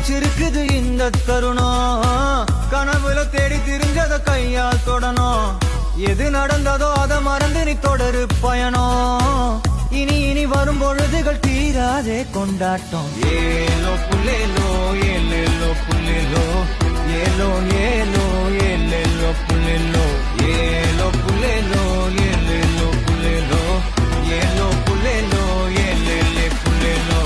நினைச்சிருக்குது இந்த தருணம். கனவுல தேடி திரிஞ்சத கையால் தொடணும். எது நடந்ததோ அதை மறந்து நீ தொடரு பயணம். இனி இனி வரும் பொழுதுகள் தீராதே கொண்டாட்டம். ஏலோ புல்லேலோ ஏலேலோ புல்லேலோ ஏலோ ஏலோ ஏலேலோ புல்லேலோ ஏலோ புல்லேலோ ஏலேலோ புல்லேலோ ஏலோ புல்லேலோ ஏலேலே புல்லேலோ.